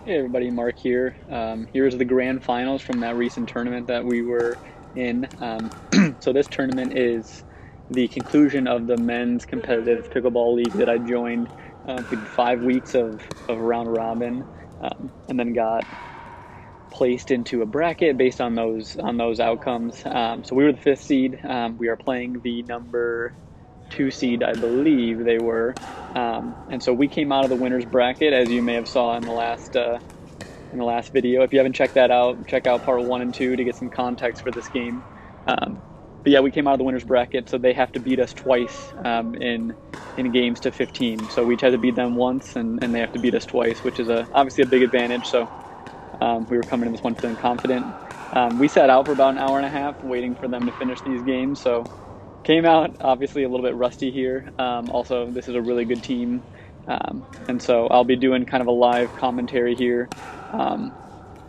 Hey everybody, Mark here. Here's the grand finals from that recent tournament that we were in. So this tournament is the conclusion of the men's competitive pickleball league that I joined. We did 5 weeks of round robin, and then got placed into a bracket based on those outcomes. So we were the fifth seed. We are playing the number two seed, I believe they were, and so we came out of the winners bracket, as you may have saw in the last video. If you haven't checked that out, check out part 1 and 2 to get some context for this game. But yeah, we came out of the winners bracket, so they have to beat us twice in games to 15. So we each had to beat them once, and they have to beat us twice, which is obviously a big advantage. So we were coming in this one feeling confident. We sat out for about an hour and a half waiting for them to finish these games. So came out obviously a little bit rusty here. Also, this is a really good team. And so I'll be doing kind of a live commentary here.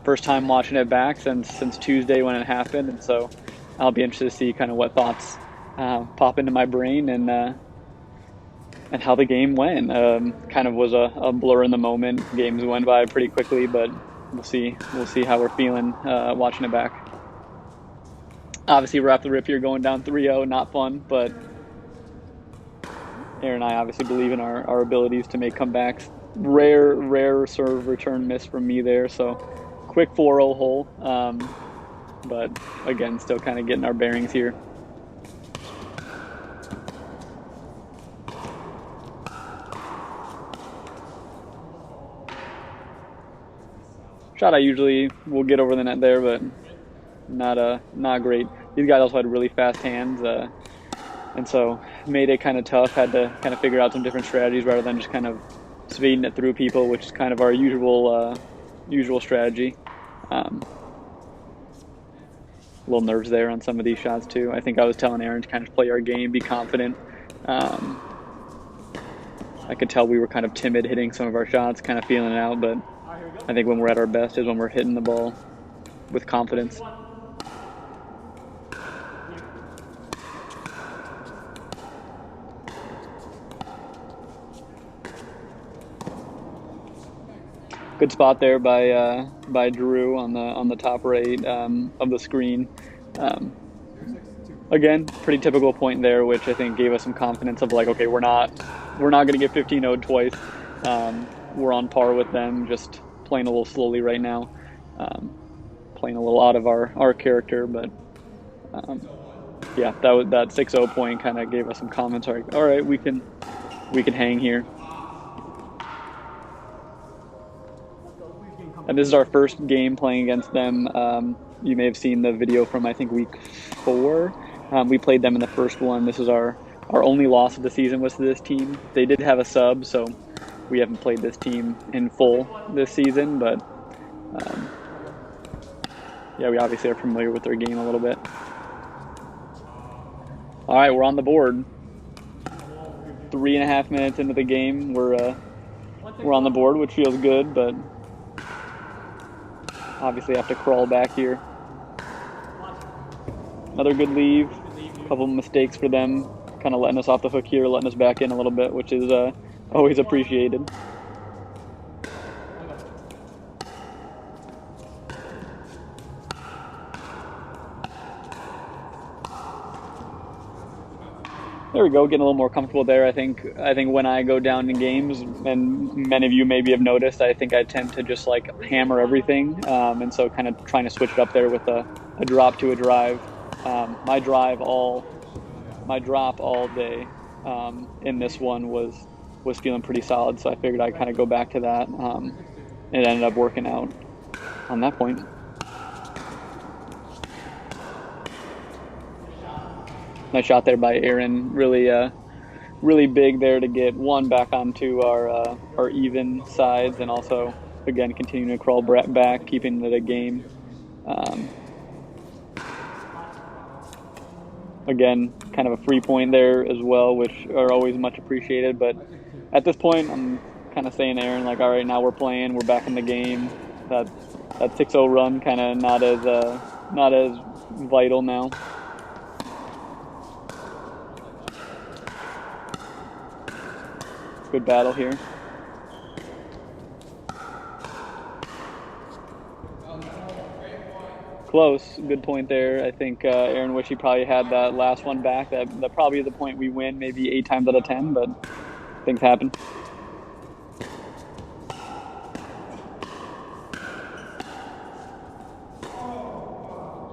First time watching it back since Tuesday when it happened, and so I'll be interested to see kind of what thoughts pop into my brain and how the game went. Kind of was a blur in the moment. Games went by pretty quickly, but we'll see how we're feeling watching it back. Obviously, we're off the rip here, going down 3-0. Not fun, but Aaron and I obviously believe in our abilities to make comebacks. Rare serve return miss from me there, so quick 4-0 hole. But again, still kind of getting our bearings here. Shot I usually will get over the net there, but not great. These guys also had really fast hands, and so made it kind of tough. Had to kind of figure out some different strategies rather than just kind of speeding it through people, which is kind of our usual strategy. A little nerves there on some of these shots too. I think I was telling Aaron to kind of play our game, be confident. I could tell we were kind of timid hitting some of our shots, kind of feeling it out, but I think when we're at our best is when we're hitting the ball with confidence. Good spot there by Drew on the top right of the screen. Again, pretty typical point there, which I think gave us some confidence of like, okay, we're not going to get 15-0'd twice. We're on par with them, just playing a little slowly right now, playing a little out of our character. But yeah, that 6-0 point kind of gave us some comments. Like, all right, we can hang here. And this is our first game playing against them. You may have seen the video from, I think, week 4. We played them in the first one. This is our only loss of the season was to this team. They did have a sub, so we haven't played this team in full this season. But yeah, we obviously are familiar with their game a little bit. All right, we're on the board. 3.5 minutes into the game, we're on the board, which feels good, but obviously have to crawl back here. Another good leave. A couple of mistakes for them, kind of letting us off the hook here, letting us back in a little bit, which is always appreciated. There we go, getting a little more comfortable there. I think when I go down in games, and many of you maybe have noticed, I think I tend to just like hammer everything, and so kind of trying to switch it up there with a drop to a drive. My drop all day in this one was feeling pretty solid, so I figured I'd kind of go back to that. It ended up working out on that point. Nice shot there by Aaron. Really big there to get one back onto our even sides, and also again continuing to crawl back, keeping it a game. Again, kind of a free point there as well, which are always much appreciated. But at this point, I'm kind of saying to Aaron, like, all right, now we're playing, we're back in the game. That 6-0 run kind of not as vital now. Good battle here. close. Good point there. I think Aaron wished he probably had that last one back. That probably is the point we win maybe 8 times out of 10, but things happen.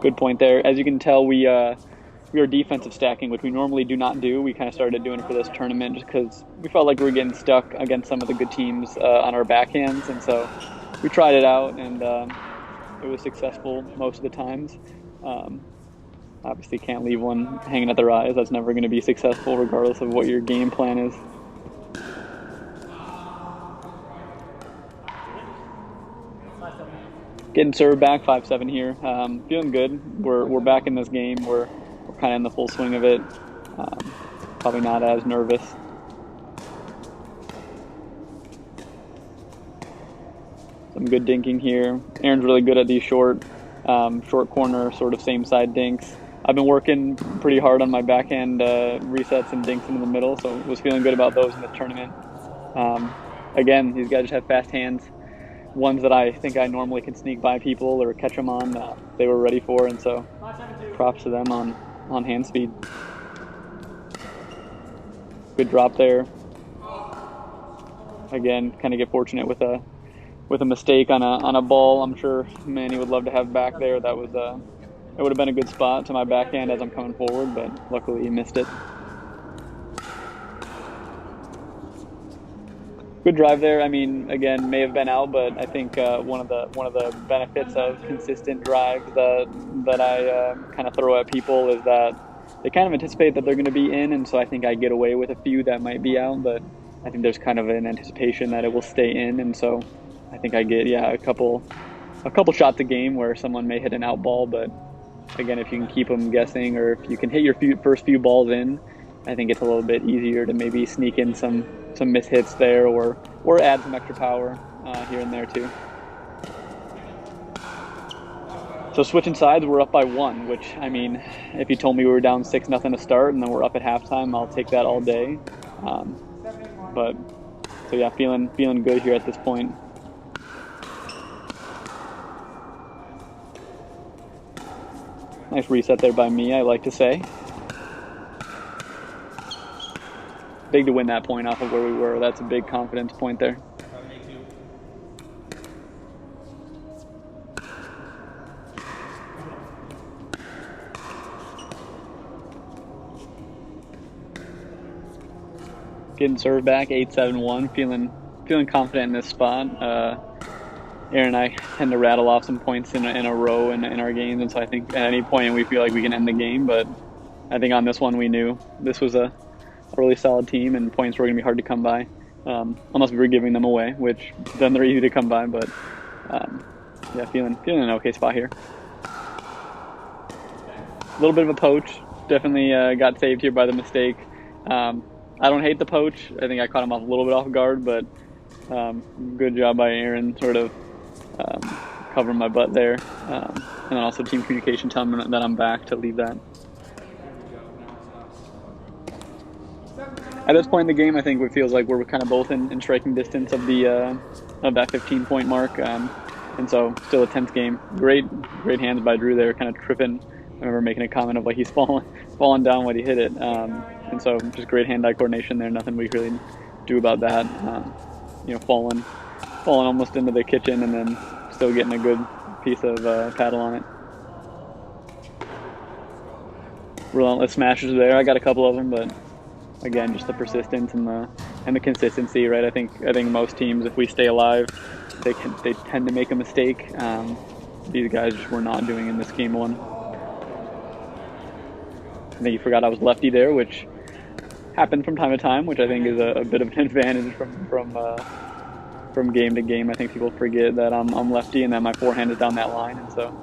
Good point there. As you can tell, we are defensive stacking, which we normally do not do. We kind of started doing it for this tournament just because we felt like we were getting stuck against some of the good teams on our backhands, and so we tried it out, and it was successful most of the times. Obviously can't leave one hanging at their eyes. That's never going to be successful regardless of what your game plan is. Getting served back, 5-7 here. Feeling good. We're back in this game. We're kind of in the full swing of it. Probably not as nervous. Some good dinking here. Aaron's really good at these short corner, sort of same side dinks. I've been working pretty hard on my backhand resets and dinks into the middle, so was feeling good about those in this tournament. Again, these guys just have fast hands. Ones that I think I normally can sneak by people or catch them on, they were ready for, and so props to them on hand speed. Good drop there. Again, kind of get fortunate with a mistake on a ball. I'm sure Manny would love to have back there. That was it would have been a good spot to my backhand as I'm coming forward, but luckily he missed it. Good drive there. I mean, again, may have been out, but I think one of the benefits of consistent drives that I kind of throw at people is that they kind of anticipate that they're going to be in, and so I think I get away with a few that might be out, but I think there's kind of an anticipation that it will stay in, and so I think I get a couple shots a game where someone may hit an out ball, but again, if you can keep them guessing, or if you can hit your first few balls in, I think it's a little bit easier to maybe sneak in some mishits there, or add some extra power here and there too. So switching sides, we're up by 1, which, I mean, if you told me we were down 6-0 to start and then we're up at halftime, I'll take that all day. But so yeah, feeling good here at this point. Nice reset there by me, I like to say. Big to win that point off of where we were. That's a big confidence point there. Getting served back, 8-7-1. Feeling confident in this spot. Aaron and I tend to rattle off some points in a row in our games, and so I think at any point we feel like we can end the game, but I think on this one we knew this was a really solid team and points were going to be hard to come by, unless we were giving them away, which then they're easy to come by, but yeah, feeling an okay spot here. A little bit of a poach. Definitely got saved here by the mistake. I don't hate the poach. I think I caught him off a little bit off guard, but good job by Aaron sort of covering my butt there. And then also team communication telling me that I'm back to leave that. At this point in the game, I think it feels like we're kind of both in striking distance of that 15-point mark. And so still a tense game. Great hands by Drew there, kind of tripping. I remember making a comment of like he's falling down when he hit it. And so just great hand-eye coordination there. Nothing we really do about that. Falling almost into the kitchen and then still getting a good piece of paddle on it. Relentless smashes there. I got a couple of them, but again, just the persistence and the consistency, right? I think most teams, if we stay alive, they tend to make a mistake. These guys just were not doing in this game one. I think you forgot I was lefty there, which happens from time to time, which I think is a bit of an advantage from game to game. I think people forget that I'm lefty and that my forehand is down that line, and so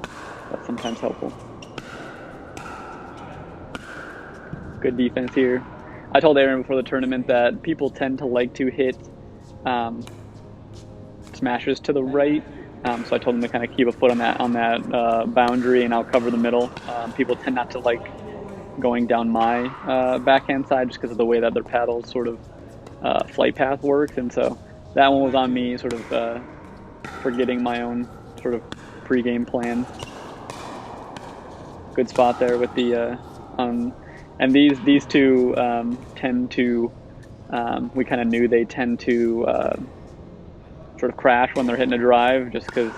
that's sometimes helpful. Good defense here. I told Aaron before the tournament that people tend to like to hit smashes to the right, so I told him to kind of keep a foot on that boundary, and I'll cover the middle. People tend not to like going down my backhand side just because of the way that their paddle sort of flight path works, and so that one was on me, sort of forgetting my own sort of pre-game plan. Good spot there with the and these two tend to we kind of knew they tend to sort of crash when they're hitting a drive, just because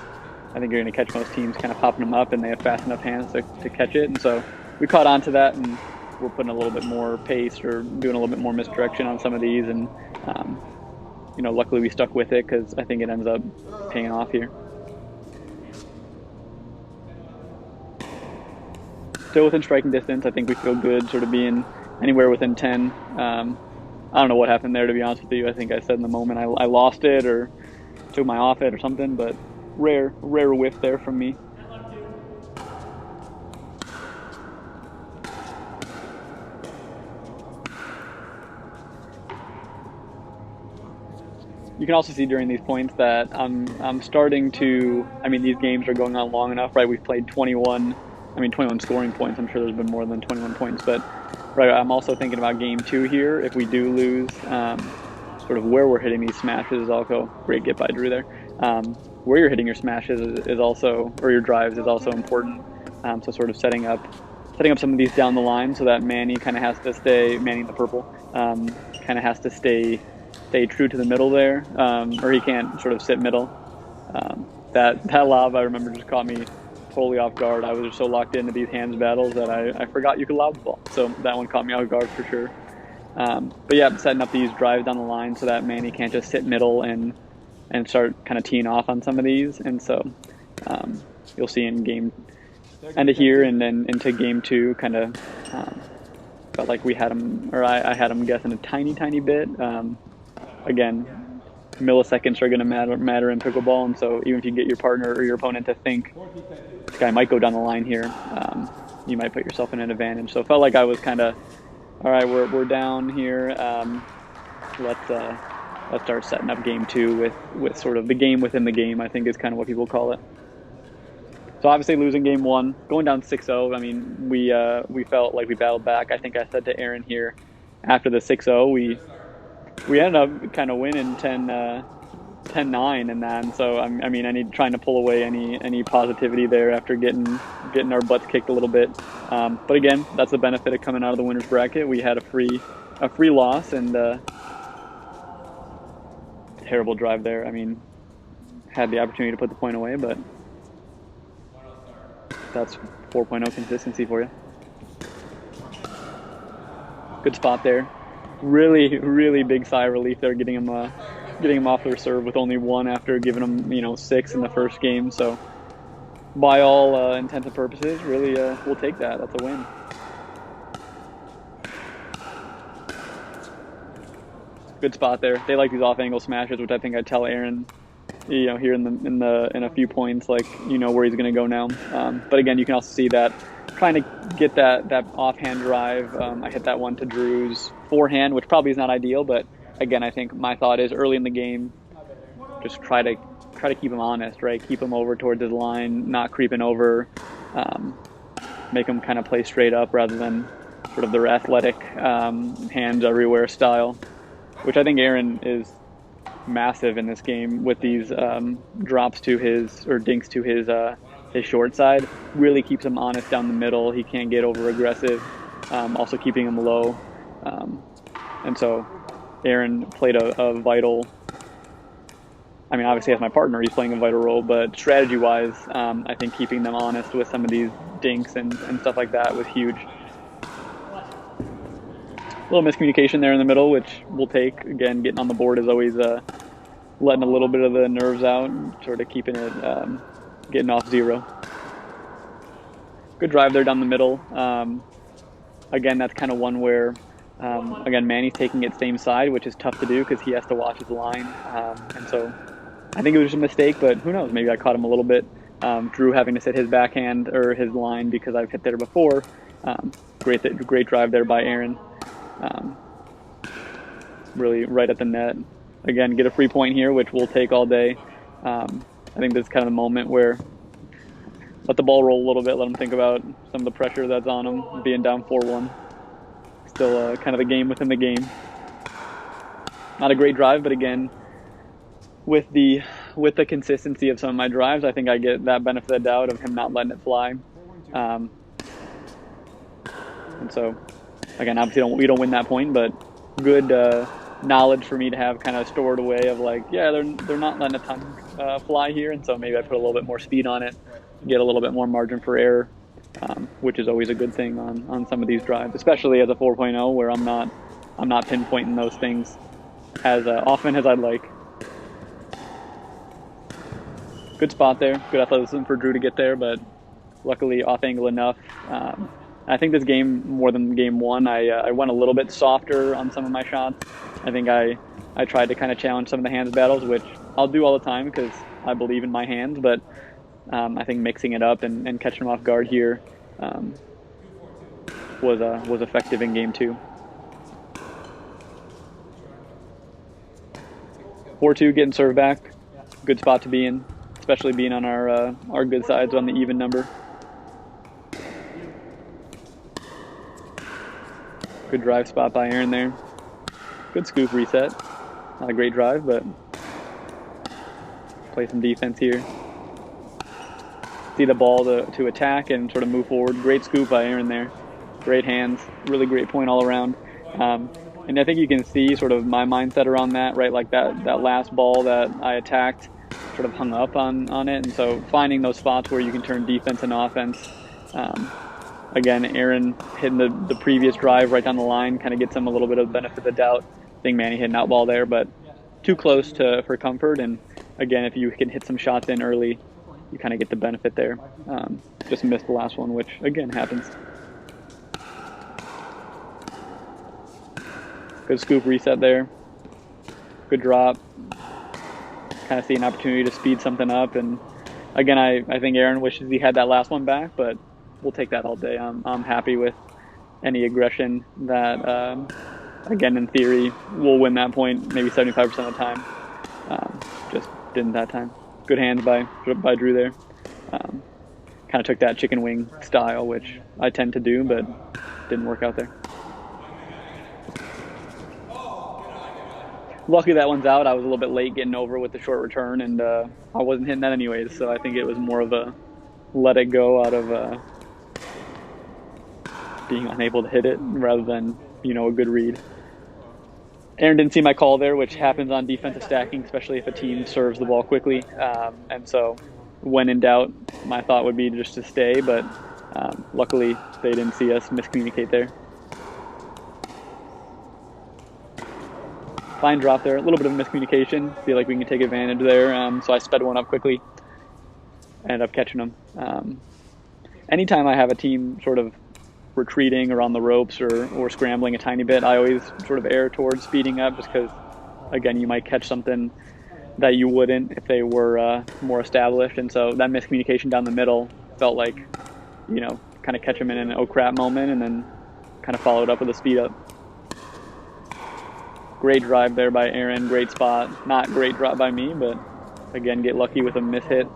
I think you're going to catch most teams kind of popping them up, and they have fast enough hands to catch it. And so we caught on to that, and we're putting a little bit more pace or doing a little bit more misdirection on some of these, and you know, luckily we stuck with it because I think it ends up paying off here. Still within striking distance. I think we feel good sort of being anywhere within 10. I don't know what happened there, to be honest with you. I think I said in the moment I lost it or took my off it or something, but rare whiff there from me. You can also see during these points that I'm starting to, I mean, these games are going on long enough, right? We've played 21 scoring points. I'm sure there's been more than 21 points, but right, I'm also thinking about game 2 here. If we do lose, sort of where we're hitting these smashes is also, great get by Drew there. Where you're hitting your smashes is also, or your drives is also important. So sort of setting up some of these down the line so that Manny kind of has to stay, Manny in the purple, kind of has to stay true to the middle there, or he can't sort of sit middle. That lob, I remember, just caught me totally off guard. I was just so locked into these hands battles that I forgot you could lob the ball. So that one caught me off guard for sure. But yeah, setting up these drives down the line so that Manny can't just sit middle and start kind of teeing off on some of these. And so you'll see in game end of here and then into game 2, kind of felt like we had him, or I had him guessing a tiny bit. Again, milliseconds are going to matter in pickleball, and so even if you get your partner or your opponent to think this guy might go down the line here, you might put yourself in an advantage. So it felt like I was kind of, all right, we're down here. Let's start setting up game 2 with sort of the game within the game, I think is kind of what people call it. So obviously losing game 1, going down 6-0. I mean, we felt like we battled back. I think I said to Aaron here after the 6-0, we ended up kind of winning 10-9 in that. And so I mean, trying to pull away any positivity there after getting our butts kicked a little bit. But again, that's the benefit of coming out of the winners bracket. We had a free loss, and terrible drive there. I mean, had the opportunity to put the point away, but that's 4.0 consistency for you. Good spot there. Really big sigh of relief there, getting him off their serve with only 1 after giving him 6 in the first game. So by all intents and purposes, really we'll take that. That's a win. Good spot there. They like these off-angle smashes, which I think I tell Aaron, here in a few points, like where he's going to go now. But again, you can also see that trying to get that offhand drive. I hit that one to Drew's forehand, which probably is not ideal, but again, I think my thought is early in the game, just try to keep him honest, right? Keep him over towards his line, not creeping over, make him kind of play straight up rather than sort of their athletic hands everywhere style, which I think Aaron is massive in this game with these drops to his, or dinks to his short side. Really keeps him honest down the middle. He can't get over aggressive, also keeping him low. And so Aaron played a vital, I mean, obviously as my partner, he's playing a vital role, but strategy-wise, I think keeping them honest with some of these dinks and stuff like that was huge. A little miscommunication there in the middle, which we'll take. Again, getting on the board is always letting a little bit of the nerves out, sort of keeping it, getting off 0. Good drive there down the middle. Again, that's kind of one where, again, Manny's taking it same side, which is tough to do because he has to watch his line. And so I think it was just a mistake, but who knows? Maybe I caught him a little bit. Drew having to sit his backhand or his line because I've hit there before. Great drive there by Aaron. Really right at the net. Again, get a free point here, which we'll take all day. I think this is kind of the moment where let the ball roll a little bit, let him think about some of the pressure that's on him, being down 4-1. Still kind of the game within the game. Not a great drive, but again, with the consistency of some of my drives, I think I get that benefit of the doubt of him not letting it fly. And so, again, obviously we don't win that point, but good knowledge for me to have kind of stored away of like, yeah, they're not letting a ton fly here, and so maybe I put a little bit more speed on it, get a little bit more margin for error, which is always a good thing on some of these drives, especially as a 4.0 where I'm not pinpointing those things as often as I'd like. Good spot there, good athleticism for Drew to get there, but luckily off angle enough. I think this game, more than game one, I went a little bit softer on some of my shots. I think I tried to kind of challenge some of the hands battles, which I'll do all the time because I believe in my hands, but I think mixing it up and catching them off guard here was effective in game two. 4-2 getting served back. Good spot to be in, especially being on our good sides on the even number. Good drive spot by Aaron there. Good scoop reset. Not a great drive, but play some defense here. See the ball to attack and sort of move forward. Great scoop by Aaron there. Great hands. Really great point all around. And I think you can see sort of my mindset around that, right? Like that last ball that I attacked sort of hung up on it. And so finding those spots where you can turn defense and offense. Again, Aaron hitting the previous drive right down the line kind of gets him a little bit of benefit of the doubt. I think Manny hit an out ball there, but too close for comfort. And again, if you can hit some shots in early, you kind of get the benefit there. Just missed the last one, which again happens. Good scoop reset there. Good drop. Kind of see an opportunity to speed something up. And again, I think Aaron wishes he had that last one back, but we'll take that all day. I'm happy with any aggression that, again, in theory, we'll win that point maybe 75% of the time. Just didn't that time. Good hands by Drew there. Kind of took that chicken wing style, which I tend to do, but didn't work out there. Lucky that one's out. I was a little bit late getting over with the short return, and I wasn't hitting that anyways, so I think it was more of a let it go out of being unable to hit it rather than, a good read. Aaron didn't see my call there, which happens on defensive stacking, especially if a team serves the ball quickly. And so when in doubt, my thought would be just to stay, but luckily they didn't see us miscommunicate there. Fine drop there, a little bit of miscommunication. Feel like we can take advantage there. So I sped one up quickly, ended up catching them. Anytime I have a team sort of retreating or on the ropes or scrambling a tiny bit, I always sort of err towards speeding up just because, again, you might catch something that you wouldn't if they were more established. And so that miscommunication down the middle felt like, kind of catch them in an oh crap moment and then kind of followed up with a speed up. Great drive there by Aaron, great spot. Not great drop by me, but again, get lucky with a miss hit.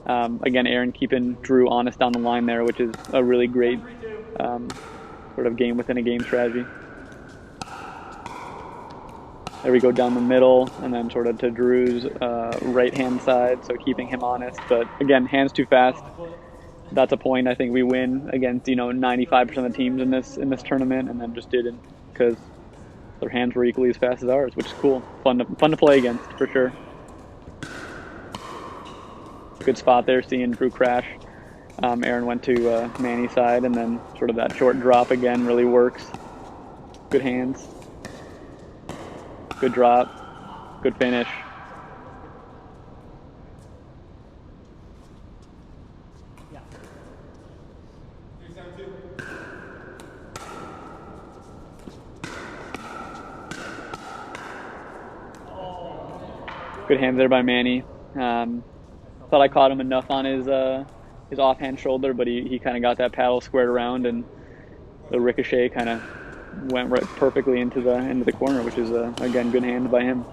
Again, Aaron keeping Drew honest down the line there, which is a really great sort of game within a game strategy. There we go down the middle and then sort of to Drew's right-hand side, so keeping him honest. But again, hands too fast. That's a point. I think we win against 95% of the teams in this tournament, and then just didn't because their hands were equally as fast as ours, which is cool. Fun to play against for sure. Good spot there, seeing Drew crash. Aaron went to Manny's side, and then sort of that short drop again really works. Good hands. Good drop. Good finish. Good hands there by Manny. Thought I caught him enough on his offhand shoulder, but he kind of got that paddle squared around, and the ricochet kind of went right perfectly into the corner, which is again good hands by him.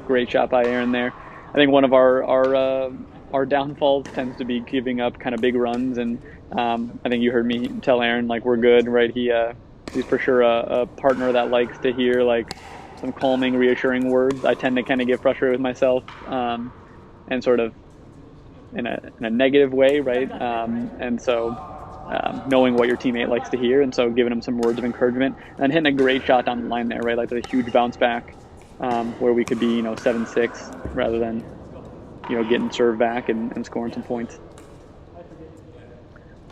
Great shot by Aaron there. I think one of our our downfalls tends to be giving up kind of big runs, and I think you heard me tell Aaron like we're good, right? He's for sure a partner that likes to hear like some calming, reassuring words. I tend to kind of get frustrated with myself, and sort of in a negative way, right? And so knowing what your teammate likes to hear, and so giving him some words of encouragement, and hitting a great shot down the line there, right? Like a huge bounce back, where we could be 7-6 rather than getting served back and scoring some points.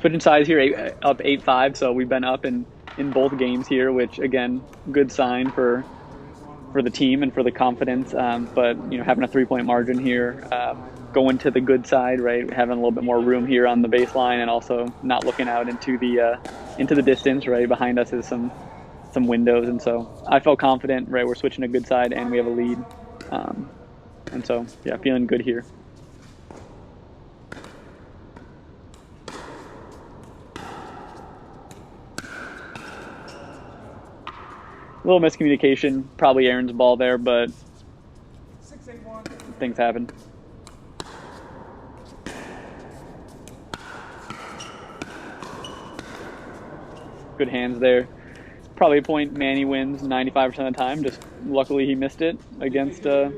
Switching sides here, up 8-5, so we've been up in both games here, which again, good sign for the team and for the confidence. But having a 3-point margin here, going to the good side, right? Having a little bit more room here on the baseline, and also not looking out into the distance, right? Behind us is some windows, and so I felt confident, right? We're switching to good side and we have a lead. And so, yeah, feeling good here. A little miscommunication, probably Aaron's ball there, but things happen. Good hands there. Probably a point Manny wins 95% of the time. Just luckily he missed it against us.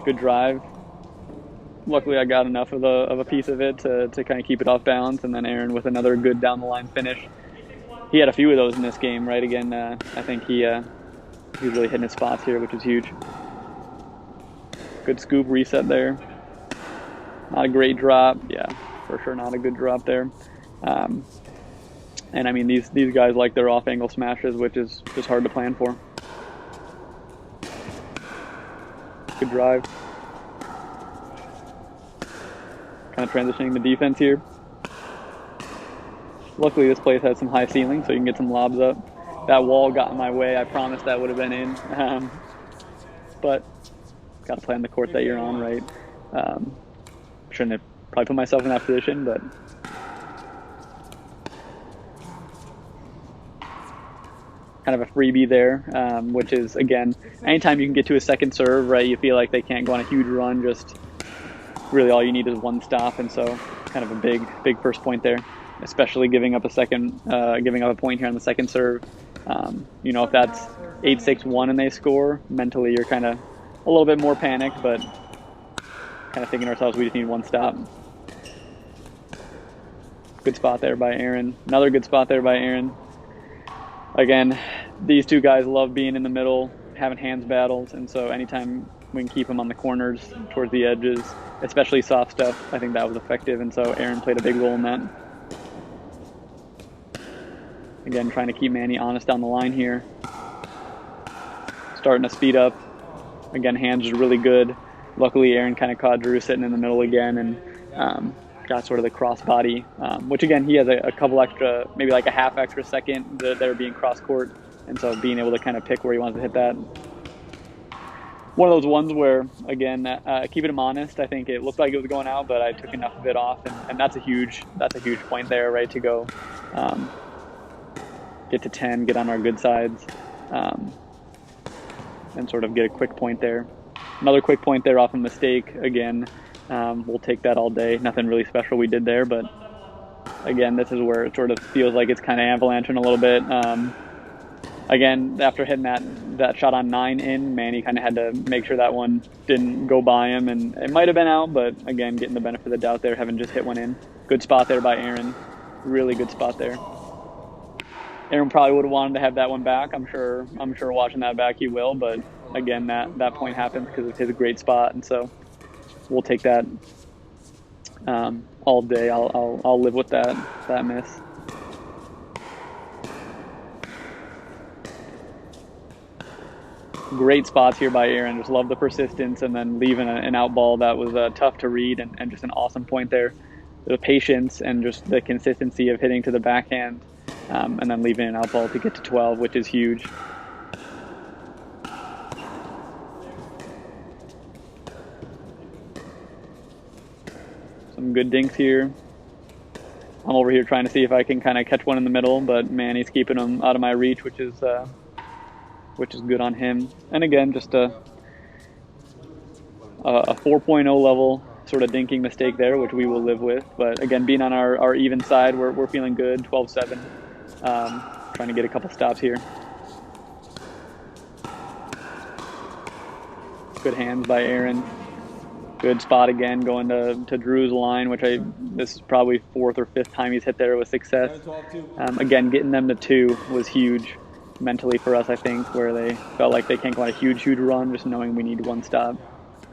Good drive. Luckily I got enough of a piece of it to kind of keep it off balance, and then Aaron with another good down the line finish. He had a few of those in this game, right? Again, I think he's really hitting his spots here, which is huge. Good scoop reset there. Not a great drop. Yeah, for sure not a good drop there. And I mean, these guys like their off angle smashes, which is just hard to plan for. Good drive. Kind of transitioning the defense here. Luckily this place has some high ceiling, so you can get some lobs up. That wall got in my way. I promised that would have been in. But got to play on the court that you're on, right? Shouldn't have probably put myself in that position, but kind of a freebie there, which is, again, anytime you can get to a second serve, right, you feel like they can't go on a huge run. Just really all you need is one stop, and so kind of a big first point there, especially giving up a point here on the second serve. If that's 8-6-1 and they score, mentally you're kind of a little bit more panicked, but kind of thinking to ourselves, we just need one stop. Good spot there by Aaron. Another good spot there by Aaron. Again, these two guys love being in the middle, having hands battles, and so anytime we can keep them on the corners towards the edges, especially soft stuff, I think that was effective, and so Aaron played a big role in that. Again, trying to keep Manny honest down the line here. Starting to speed up. Again, hands is really good. Luckily, Aaron kind of caught Drew sitting in the middle again, and got sort of the crossbody, which again, he has a couple extra, maybe like a half extra second there being cross court, and so being able to kind of pick where he wants to hit that. One of those ones where, again, keeping him honest, I think it looked like it was going out, but I took enough of it off, and that's a huge point there, right, to go get to 10, get on our good sides, and sort of get a quick point there. Another quick point there off a mistake. Again, we'll take that all day. Nothing really special we did there, but again, this is where it sort of feels like it's kind of avalanching a little bit. Again, after hitting that shot on 9 in, Manny kind of had to make sure that one didn't go by him, and it might have been out, but again, getting the benefit of the doubt there, having just hit one in. Good spot there by Aaron. Really good spot there. Aaron probably would have wanted to have that one back. I'm sure watching that back he will, but again, that point happens because of his great spot, and so we'll take that all day. I'll live with that miss. Great spots here by Aaron. Just love the persistence, and then leaving an out ball that was tough to read, and just an awesome point there. The patience and just the consistency of hitting to the backhand, and then leaving an out ball to get to 12, which is huge. Some good dinks here. I'm over here trying to see if I can kind of catch one in the middle, but Manny's keeping them out of my reach, which is which is good on him. And again, just a 4.0 level sort of dinking mistake there, which we will live with. But again, being on our even side, we're feeling good. 12-7, trying to get a couple stops here. Good hands by Aaron. Good spot again, going to Drew's line, which this is probably 4th or 5th time he's hit there with success. Again, getting them to 2 was huge mentally for us, I think, where they felt like they can't go on a huge run, just knowing we need 1 stop.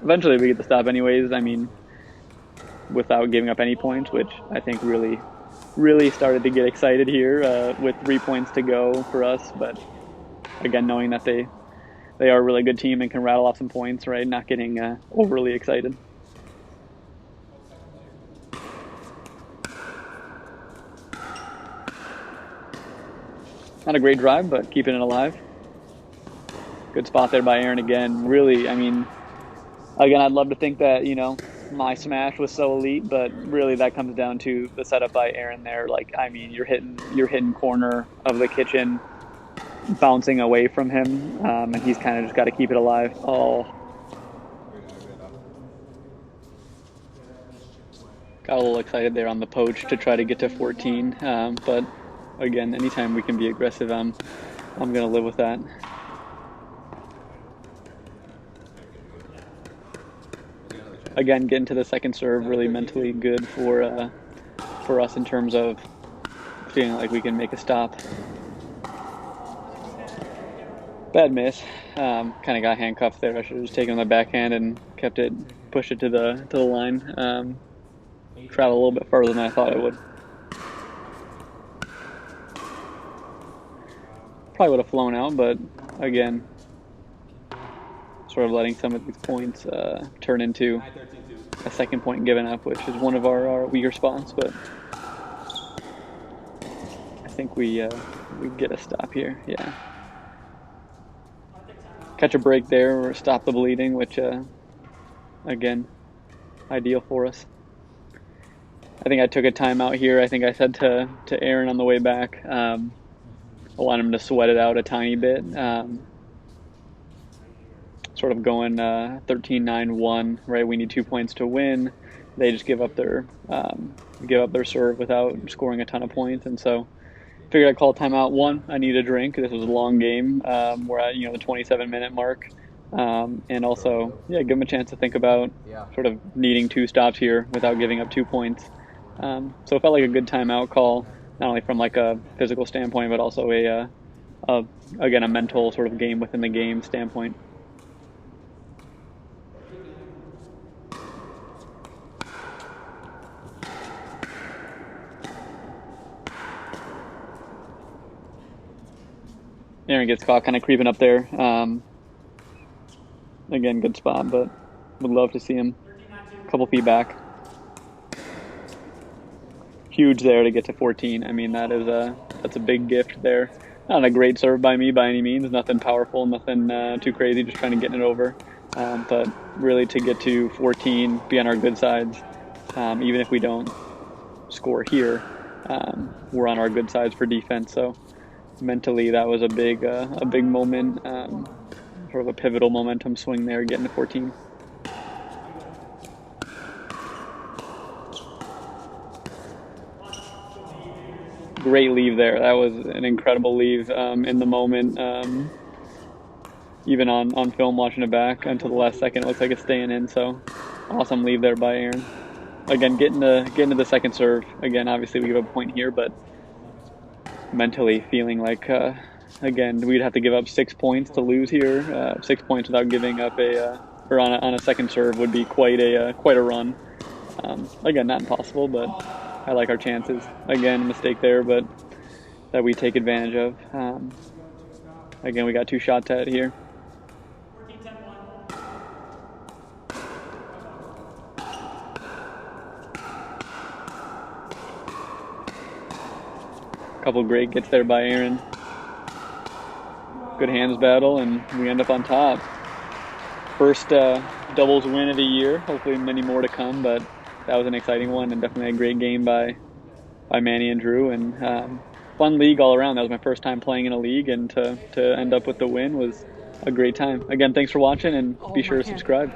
Eventually we get the stop anyways, I mean, without giving up any points, which I think really started to get excited here with 3 points to go for us. But again, knowing that they are a really good team and can rattle off some points, right? Not getting overly excited. Not a great drive, but keeping it alive. Good spot there by Aaron again. Really, I mean, again, I'd love to think that, you know, my smash was so elite, but really that comes down to the setup by Aaron there. Like, I mean, you're hitting corner of the kitchen, bouncing away from him, and he's kind of just got to keep it alive. Oh, got a little excited there on the poach to try to get to 14, but again, anytime we can be aggressive, I'm gonna live with that. Again, getting to the second serve really mentally good for us in terms of feeling like we can make a stop. Bad miss. Kind of got handcuffed there. I should have just taken the backhand and pushed it to the line. Travel a little bit further than I thought it would. Probably would have flown out, but again, sort of letting some of these points turn into a second point given up, which is one of our weaker spots. But I think we get a stop here. Yeah. Catch a break there or stop the bleeding, which, again, ideal for us. I think I took a timeout here. I think I said to Aaron on the way back, I want him to sweat it out a tiny bit. Sort of going 13-9-1, right? We need 2 points to win. They just give up their serve without scoring a ton of points, and so figured I'd call a timeout. One, I need a drink. This was a long game. We're at the 27-minute mark, and also give them a chance to think about sort of needing 2 stops here without giving up 2 points. So it felt like a good timeout call, not only from like a physical standpoint, but also again a mental sort of game within the game standpoint. Aaron gets caught kind of creeping up there. Again, good spot, but would love to see him a couple feet back. Huge there to get to 14. I mean, that's a big gift there. Not a great serve by me by any means. Nothing powerful, nothing too crazy, just trying to get it over. But really to get to 14, be on our good sides, even if we don't score here, we're on our good sides for defense. So mentally, that was a big moment, sort of a pivotal momentum swing there, getting to 14. Great leave there. That was an incredible leave in the moment. Even on film, watching it back until the last second, it looks like it's staying in. So awesome leave there by Aaron. Again, getting to the second serve. Again, obviously we give up a point here, but mentally feeling like again we'd have to give up 6 points to lose here. 6 points without giving up on a second serve would be quite a run. Again, not impossible, but I like our chances. Again, a mistake there, but that we take advantage of. Again, we got 2 shots at it here. Couple great gets there by Aaron. Good hands battle, and we end up on top. First doubles win of the year. Hopefully many more to come, but that was an exciting one and definitely a great game by Manny and Drew. And fun league all around. That was my first time playing in a league, and to end up with the win was a great time. Again, thanks for watching, and Oh, be my sure to hand. subscribe.